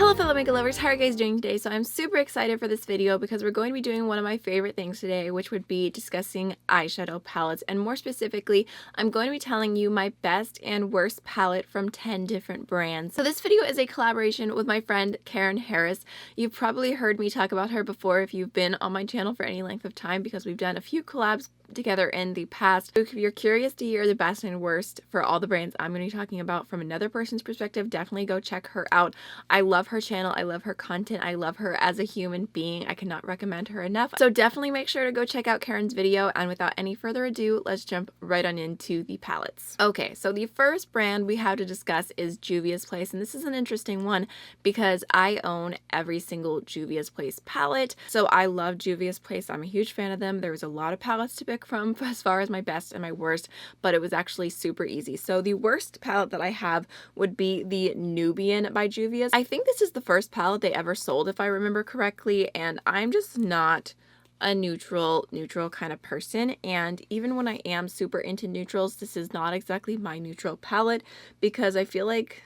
Hello fellow makeup lovers, how are you guys doing today? So I'm super excited for this video because we're going to be doing one of my favorite things today, which would be discussing eyeshadow palettes, and more specifically, I'm going to be telling you my best and worst palette from 10 different brands. So this video is a collaboration with my friend Karen Harris. You've probably heard me talk about her before if you've been on my channel for any length of time because we've done a few collabs together in the past. If you're curious to hear the best and worst for all the brands I'm going to be talking about from another person's perspective, definitely go check her out. I love her channel, I love her content, I love her as a human being. I cannot recommend her enough. So definitely make sure to go check out Karen's video, and without any further ado, let's jump right on into the palettes. Okay, so the first brand we have to discuss is Juvias Place, and this is an interesting one because I own every single Juvias Place palette. So I love Juvias Place. I'm a huge fan of them. There was a lot of palettes to pick from as far as my best and my worst, but it was actually super easy. So the worst palette that I have would be the Nubian by Juvias. I think this is the first palette they ever sold, if I remember correctly, and I'm just not a neutral kind of person, and even when I am super into neutrals, this is not exactly my neutral palette because I feel like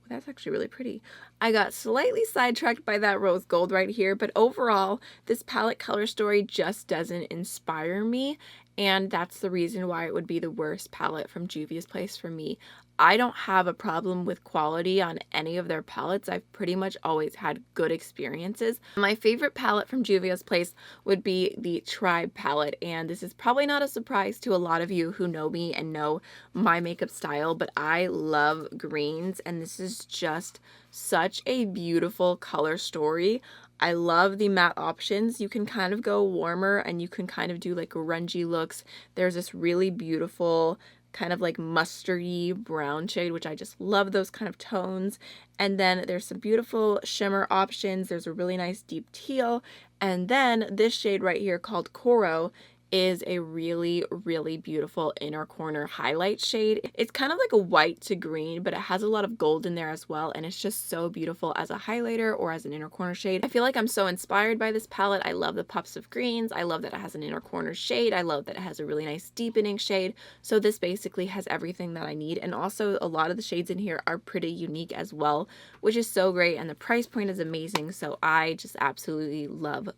that's actually really pretty. I got slightly sidetracked by that rose gold right here, but overall, this palette color story just doesn't inspire me, and that's the reason why it would be the worst palette from Juvias Place for me. I don't have a problem with quality on any of their palettes. I've pretty much always had good experiences. My favorite palette from Juvia's Place would be the Tribe palette, and this is probably not a surprise to a lot of you who know me and know my makeup style, but I love greens, and this is just such a beautiful color story. I love the matte options. You can kind of go warmer and you can kind of do like grungy looks. There's this really beautiful kind of like mustardy brown shade, which I just love those kind of tones. And then there's some beautiful shimmer options. There's a really nice deep teal. And then this shade right here called Coral is a really beautiful inner corner highlight shade. It's kind of like a white to green, but it has a lot of gold in there as well, and it's just so beautiful as a highlighter or as an inner corner shade. I feel like I'm so inspired by this palette. I love the pops of greens. I love that it has an inner corner shade. I love that it has a really nice deepening shade. So this basically has everything that I need, and also a lot of the shades in here are pretty unique as well, which is so great, and the price point is amazing. So I just absolutely love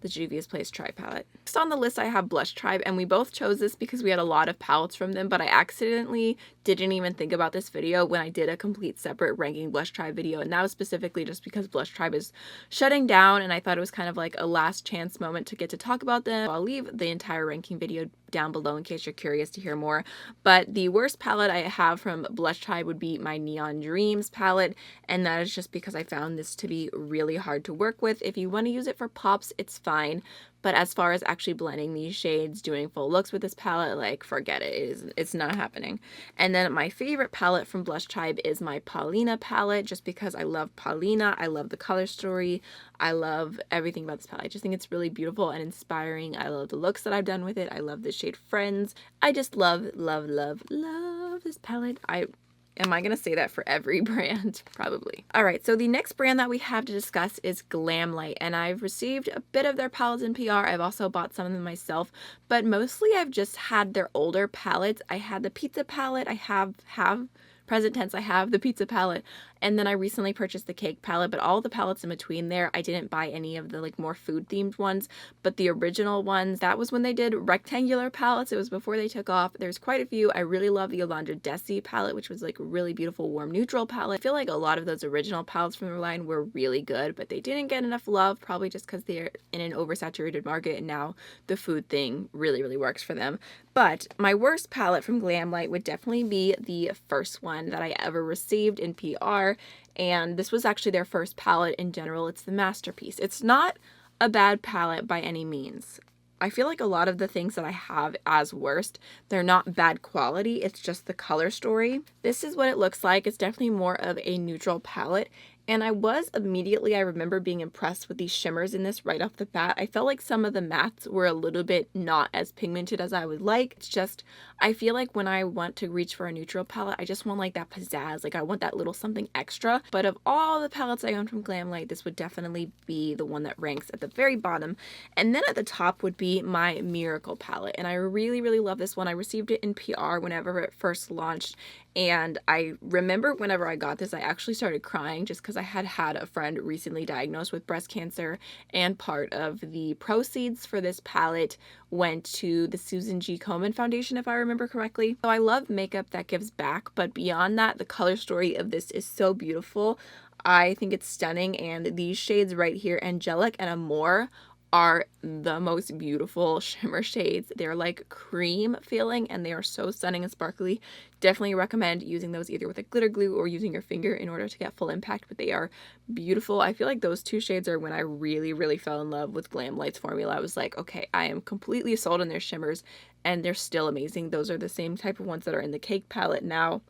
the Juvias Place Tribe palette. Next on the list I have Blush Tribe, and we both chose this because we had a lot of palettes from them, but I accidentally didn't even think about this video when I did a complete separate ranking Blush Tribe video, and that was specifically just because Blush Tribe is shutting down, and I thought it was kind of like a last chance moment to get to talk about them. So I'll leave the entire ranking video down below in case you're curious to hear more. But the worst palette I have from Blush Tribe would be my Neon Dreams palette, and that is just because I found this to be really hard to work with. If you want to use it for pops, it's fine, but as far as actually blending these shades, doing full looks with this palette, like, forget it. It's not happening. And then my favorite palette from Blush Tribe is my Paulina palette, just because I love Paulina. I love the color story. I love everything about this palette. I just think it's really beautiful and inspiring. I love the looks that I've done with it. I love the shade Friends. I just love this palette. Am I going to say that for every brand? Probably. Alright, so the next brand that we have to discuss is Glamlight, and I've received a bit of their palettes in PR. I've also bought some of them myself, but mostly I've just had their older palettes. I had the pizza palette. I have present tense, I have the pizza palette, and then I recently purchased the cake palette, but all the palettes in between there, I didn't buy any of the like more food themed ones, but the original ones, that was when they did rectangular palettes. It was before they took off. There's quite a few. I really love the Yolanda Desi palette, which was like a really beautiful warm neutral palette. I feel like a lot of those original palettes from their line were really good, but they didn't get enough love, probably just because they're in an oversaturated market, and now the food thing really works for them. But my worst palette from Glamlight would definitely be the first one that I ever received in PR, and this was actually their first palette in general. It's the Masterpiece. It's not a bad palette by any means. I feel like a lot of the things that I have as worst, they're not bad quality, it's just the color story. This is what it looks like. It's definitely more of a neutral palette, and I remember being impressed with these shimmers in this right off the bat. I felt like some of the mattes were a little bit not as pigmented as I would like. It's just, I feel like when I want to reach for a neutral palette, I just want like that pizzazz, like I want that little something extra. But of all the palettes I own from Glamlight, this would definitely be the one that ranks at the very bottom. And then at the top would be my Miracle palette, and I really love this one. I received it in PR whenever it first launched, And I remember whenever I got this, I actually started crying just because I had a friend recently diagnosed with breast cancer, and part of the proceeds for this palette went to the Susan G. Komen Foundation, if I remember correctly. So I love makeup that gives back, but beyond that, the color story of this is so beautiful. I think it's stunning, and these shades right here, Angelic and Amore, are the most beautiful shimmer shades. They're like cream feeling and they are so stunning and sparkly. Definitely recommend using those either with a glitter glue or using your finger in order to get full impact, but they are beautiful. I feel like those two shades are when I really fell in love with Glam Light's formula. I was like, okay, I am completely sold on their shimmers, and they're still amazing. Those are the same type of ones that are in the Cake palette now.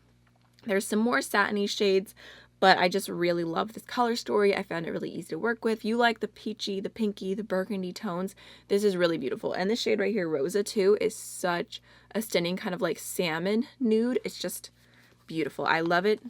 There's some more satiny shades, but I just really love this color story. I found it really easy to work with. You like the peachy, the pinky, the burgundy tones. This is really beautiful. And this shade right here, Rosa 2, is such a stunning kind of like salmon nude. It's just beautiful. I love it.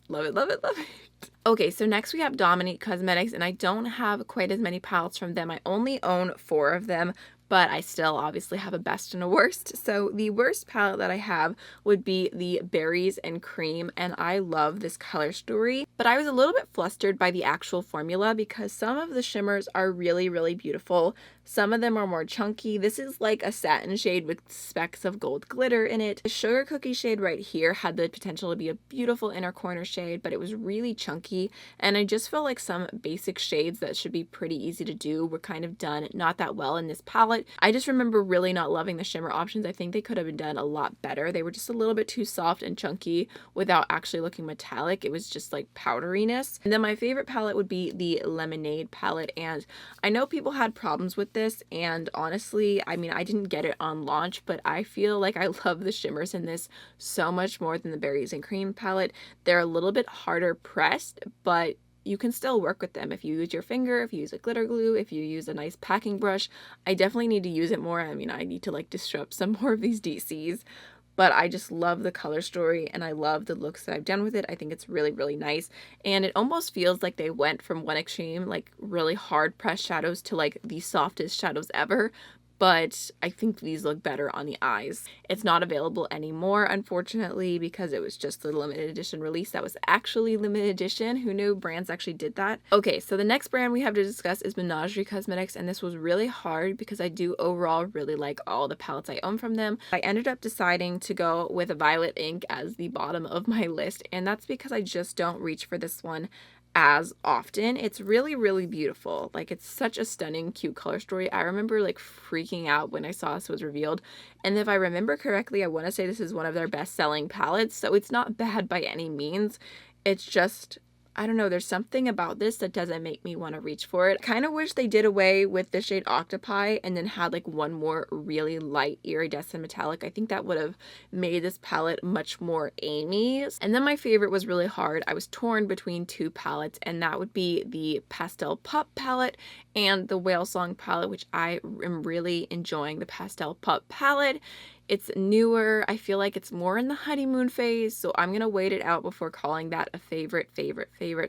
Love it, love it, love it. Okay, so next we have Dominique Cosmetics, and I don't have quite as many palettes from them. I only own 4 of them, but I still obviously have a best and a worst. So the worst palette that I have would be the Berries and Cream, and I love this color story. But I was a little bit flustered by the actual formula because some of the shimmers are really beautiful. Some of them are more chunky. This is like a satin shade with specks of gold glitter in it. The Sugar Cookie shade right here had the potential to be a beautiful inner corner shade, but it was really chunky, and I just felt like some basic shades that should be pretty easy to do were kind of done not that well in this palette. I just remember really not loving the shimmer options. I think they could have been done a lot better. They were just a little bit too soft and chunky without actually looking metallic. It was just like powderiness. And then my favorite palette would be the Lemonade palette, and I know people had problems with this, and honestly, I mean, I didn't get it on launch, but I feel like I love the shimmers in this so much more than the Berries and Cream palette. They're a little bit harder pressed, but you can still work with them if you use your finger, if you use a glitter glue, if you use a nice packing brush. I definitely need to use it more. I mean, I need to like disrupt some more of these DCs, but I just love the color story and I love the looks that I've done with it. I think it's really nice, and it almost feels like they went from one extreme, like really hard pressed shadows, to like the softest shadows ever. But I think these look better on the eyes. It's not available anymore, unfortunately, because it was just the limited edition release that was actually limited edition. Who knew brands actually did that? Okay, so the next brand we have to discuss is Menagerie Cosmetics, and this was really hard because I do overall really like all the palettes I own from them. I ended up deciding to go with Violet Ink as the bottom of my list, and that's because I just don't reach for this one as often. It's really beautiful. Like, it's such a stunning, cute color story. I remember like freaking out when I saw this was revealed, and if I remember correctly, I want to say this is one of their best-selling palettes, so it's not bad by any means. It's just, I don't know, there's something about this that doesn't make me want to reach for it. Kind of wish they did away with the shade Octopi and then had like one more really light iridescent metallic. I think that would have made this palette much more Amy. And then my favorite was really hard. I was torn between 2 palettes, and that would be the Pastel Pop palette and the Whale Song palette, which I am really enjoying the Pastel Pop palette. It's newer. I feel like it's more in the honeymoon phase, so I'm gonna wait it out before calling that a favorite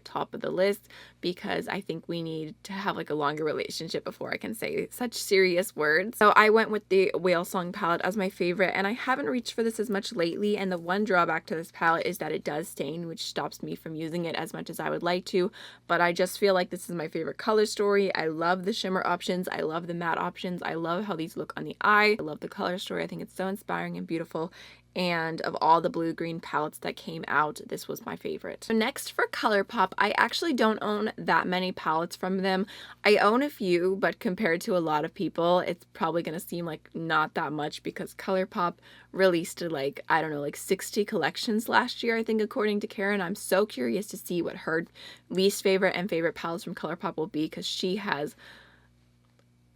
top of the list, because I think we need to have like a longer relationship before I can say such serious words. So I went with the Whale Song palette as my favorite, and I haven't reached for this as much lately, and the one drawback to this palette is that it does stain, which stops me from using it as much as I would like to, but I just feel like this is my favorite color story. I love the shimmer options. I love the matte options. I love how these look on the eye. I love the color story. I think it's so inspiring and beautiful, and of all the blue-green palettes that came out, this was my favorite. So next for Colourpop, I actually don't own that many palettes from them. I own a few, but compared to a lot of people, it's probably gonna seem like not that much because Colourpop released like, I don't know, like 60 collections last year, I think, according to Karen. I'm so curious to see what her least favorite and favorite palettes from Colourpop will be, because she has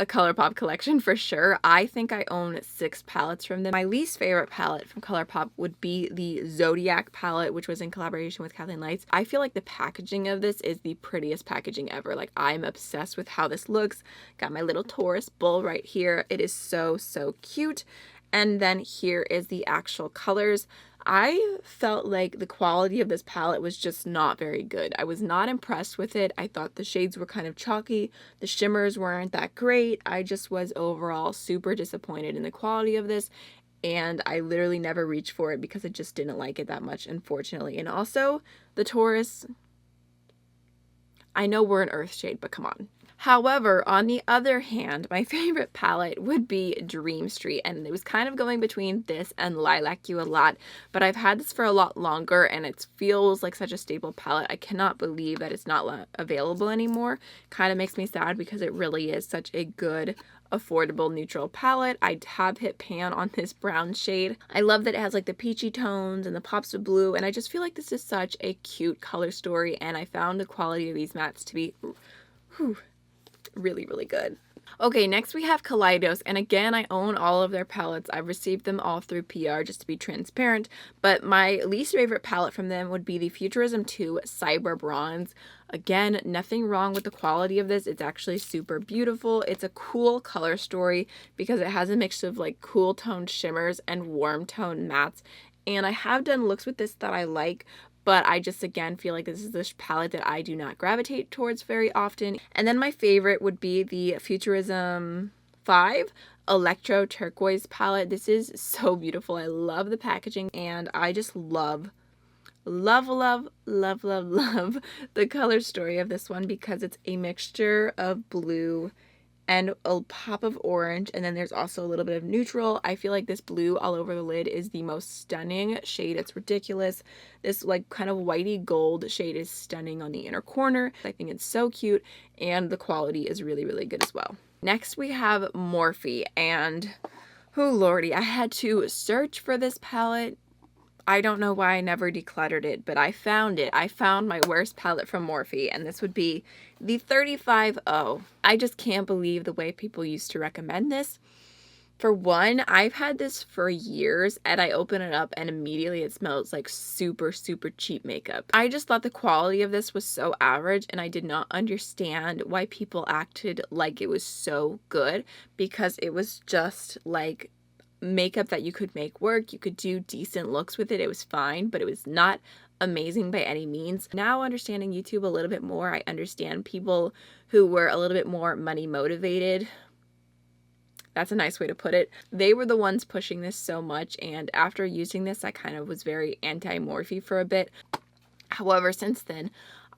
a Colourpop collection for sure. I think I own 6 palettes from them. My least favorite palette from Colourpop would be the Zodiac palette, which was in collaboration with Kathleen Lights. I feel like the packaging of this is the prettiest packaging ever. Like, I'm obsessed with how this looks. Got my little Taurus bull right here. It is so cute. And then here is the actual colors. I felt like the quality of this palette was just not very good. I was not impressed with it. I thought the shades were kind of chalky. The shimmers weren't that great. I just was overall super disappointed in the quality of this. and I literally never reached for it because I just didn't like it that much, unfortunately. And also, the Taurus, I know we're an earth shade, but come on. However, on the other hand, my favorite palette would be Dream Street, and it was kind of going between this and Lilac You a lot, but I've had this for a lot longer, and it feels like such a staple palette. I cannot believe that it's not available anymore. Kind of makes me sad because it really is such a good, affordable neutral palette. I have hit pan on this brown shade. I love that it has like the peachy tones and the pops of blue, and I just feel like this is such a cute color story, and I found the quality of these mattes to be really, really good. Okay, next we have Kaleidos, and again, I own all of their palettes. I've received them all through PR, just to be transparent, but my least favorite palette from them would be the Futurism 2 Cyber Bronze. Again, nothing wrong with the quality of this. It's actually super beautiful. It's a cool color story because it has a mix of like cool toned shimmers and warm toned mattes, and I have done looks with this that I like, but I just, again, feel like this is the palette that I do not gravitate towards very often. And then my favorite would be the Futurism 5 Electro Turquoise palette. This is so beautiful. I love the packaging, and I just love the color story of this one because it's a mixture of blue and a pop of orange, and then there's also a little bit of neutral. I feel like this blue all over the lid is the most stunning shade. It's ridiculous. This like kind of whitey gold shade is stunning on the inner corner. I think it's so cute, and the quality is really, really good as well. Next we have Morphe, and oh lordy, I had to search for this palette. I don't know why I never decluttered it, but I found it. I found my worst palette from Morphe, and this would be the 35O. I just can't believe the way people used to recommend this. For one, I've had this for years, and I open it up and immediately it smells like super, super cheap makeup. I just thought the quality of this was so average, and I did not understand why people acted like it was so good, because it was just like makeup that you could make work. You could do decent looks with it. It was fine, but it was not amazing by any means. Now, understanding YouTube a little bit more, I understand people who were a little bit more money motivated. That's a nice way to put it. They were the ones pushing this so much, and after using this, I kind of was very anti-Morphe for a bit. However, since then,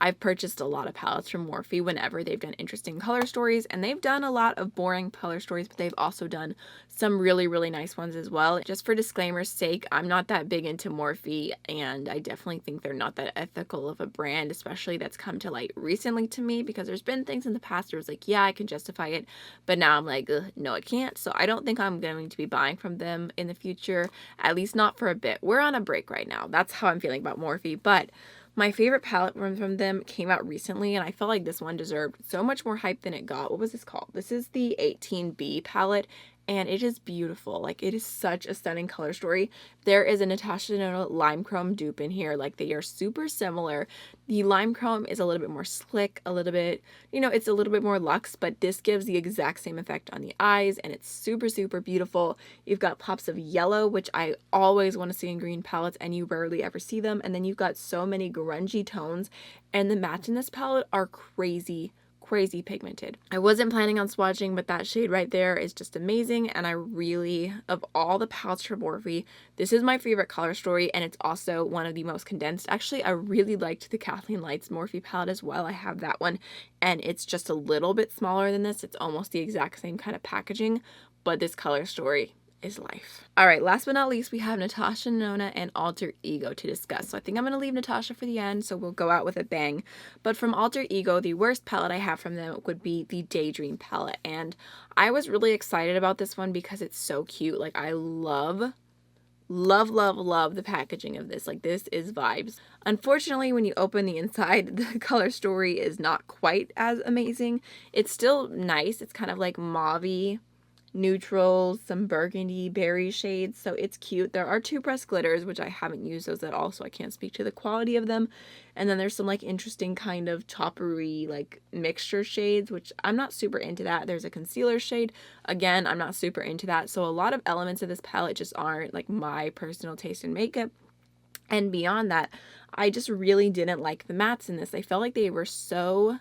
I've purchased a lot of palettes from Morphe whenever they've done interesting color stories, and they've done a lot of boring color stories, but they've also done some really, really nice ones as well. Just for disclaimer's sake, I'm not that big into Morphe, and I definitely think they're not that ethical of a brand, especially that's come to light recently to me, because there's been things in the past where it's like, yeah, I can justify it, but now I'm like, no, I can't. So I don't think I'm going to be buying from them in the future, at least not for a bit. We're on a break right now. That's how I'm feeling about Morphe, but my favorite palette from them came out recently, and I felt like this one deserved so much more hype than it got. What was this called? This is the 18B palette, and it is beautiful. Like, it is such a stunning color story. There is a Natasha Denona Lime Chrome dupe in here. Like, they are super similar. The Lime Chrome is a little bit more slick, a little bit, you know, it's a little bit more luxe, but this gives the exact same effect on the eyes, and it's super, super beautiful. You've got pops of yellow, which I always want to see in green palettes, and you rarely ever see them. And then you've got so many grungy tones, and the mattes in this palette are crazy pigmented. I wasn't planning on swatching, but that shade right there is just amazing, and I really, of all the palettes from Morphe, this is my favorite color story, and it's also one of the most condensed. Actually, I really liked the Kathleen Lights Morphe palette as well. I have that one, and it's just a little bit smaller than this. It's almost the exact same kind of packaging, but this color story is life. All right, last but not least, we have Natasha Denona and Alterego to discuss. So I think I'm going to leave Natasha for the end, so we'll go out with a bang. But from Alterego, the worst palette I have from them would be the Daydream palette. And I was really excited about this one because it's so cute. Like, I love the packaging of this. Like, this is vibes. Unfortunately, when you open the inside, the color story is not quite as amazing. It's still nice. It's kind of like mauve-y, neutrals, some burgundy berry shades, so it's cute. There are two pressed glitters, which I haven't used those at all, so I can't speak to the quality of them. And then there's some like interesting kind of toppery like mixture shades, which I'm not super into that. There's a concealer shade, again, I'm not super into that. So a lot of elements of this palette just aren't like my personal taste in makeup. And beyond that, I just really didn't like the mattes in this. I felt like they were so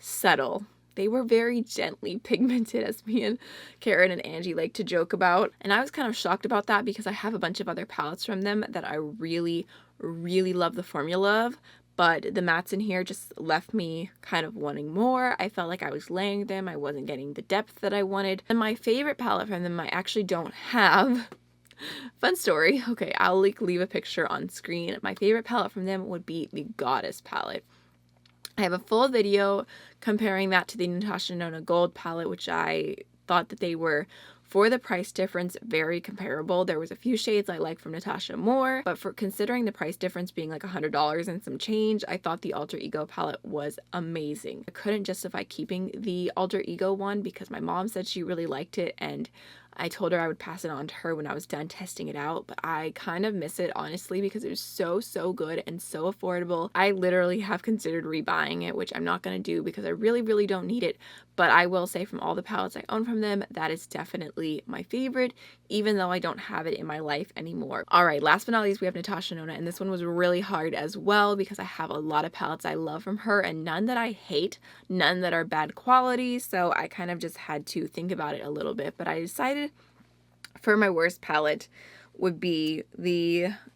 subtle. they were very gently pigmented, as me and Karen and Angie like to joke about. And I was kind of shocked about that because I have a bunch of other palettes from them that I really, really love the formula of. But the mattes in here just left me kind of wanting more. I felt like I was layering them. I wasn't getting the depth that I wanted. And my favorite palette from them I actually don't have. Fun story. Okay, I'll leave a picture on screen. My favorite palette from them would be the Goddess palette. I have a full video comparing that to the Natasha Denona Gold palette, which I thought that they were, for the price difference, very comparable. There was a few shades I like from Natasha more, but for considering the price difference being like $100 and some change, I thought the Alter Ego palette was amazing. I couldn't justify keeping the Alter Ego one because my mom said she really liked it, and I told her I would pass it on to her when I was done testing it out, but I kind of miss it, honestly, because it was so good and so affordable. I literally have considered rebuying it, which I'm not going to do because I really don't need it, but I will say from all the palettes I own from them, that is definitely my favorite, even though I don't have it in my life anymore. Alright, last but not least, we have Natasha Denona, and this one was really hard as well because I have a lot of palettes I love from her and none that I hate, none that are bad quality, so I kind of just had to think about it a little bit, but I decided for my worst palette would be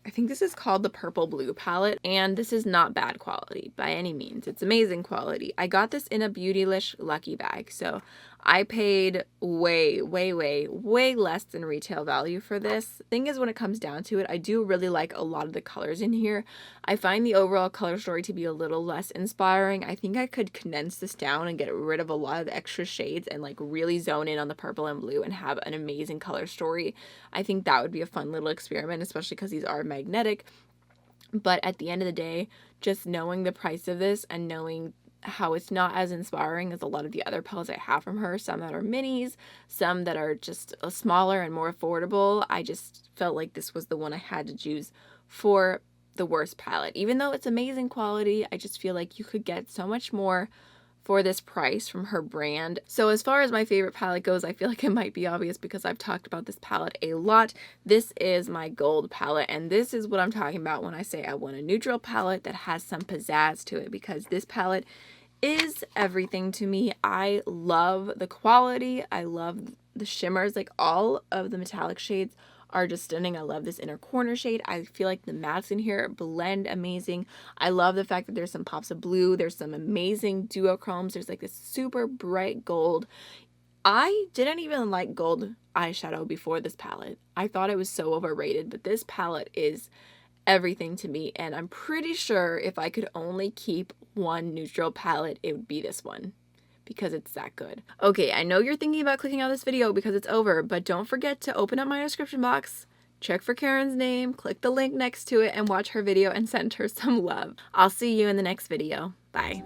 I think this is called the Purple Blue palette, and this is not bad quality by any means. It's amazing quality. I got this in a Beautylish Lucky bag, so I paid way less than retail value for this. Thing is, when it comes down to it, I do really like a lot of the colors in here. I find the overall color story to be a little less inspiring. I think I could condense this down and get rid of a lot of the extra shades and like really zone in on the purple and blue and have an amazing color story. I think that would be a fun little experiment, especially because these are magnetic. But at the end of the day, just knowing the price of this and knowing how it's not as inspiring as a lot of the other palettes I have from her, some that are minis, some that are just smaller and more affordable, I just felt like this was the one I had to choose for the worst palette. Even though it's amazing quality, I just feel like you could get so much more for this price from her brand. So as far as my favorite palette goes, I feel like it might be obvious because I've talked about this palette a lot. This is my gold palette, and this is what I'm talking about when I say I want a neutral palette that has some pizzazz to it, because this palette is everything to me. I love the quality. I love the shimmers. Like, all of the metallic shades are just stunning. I love this inner corner shade. I feel like the mattes in here blend amazing. I love the fact that there's some pops of blue. There's some amazing duochromes. There's like this super bright gold. I didn't even like gold eyeshadow before this palette. I thought it was so overrated, but this palette is everything to me, and I'm pretty sure if I could only keep one neutral palette, it would be this one, because it's that good. Okay, I know you're thinking about clicking out this video because it's over, but don't forget to open up my description box, check for Karen's name, click the link next to it, and watch her video and send her some love. I'll see you in the next video. Bye.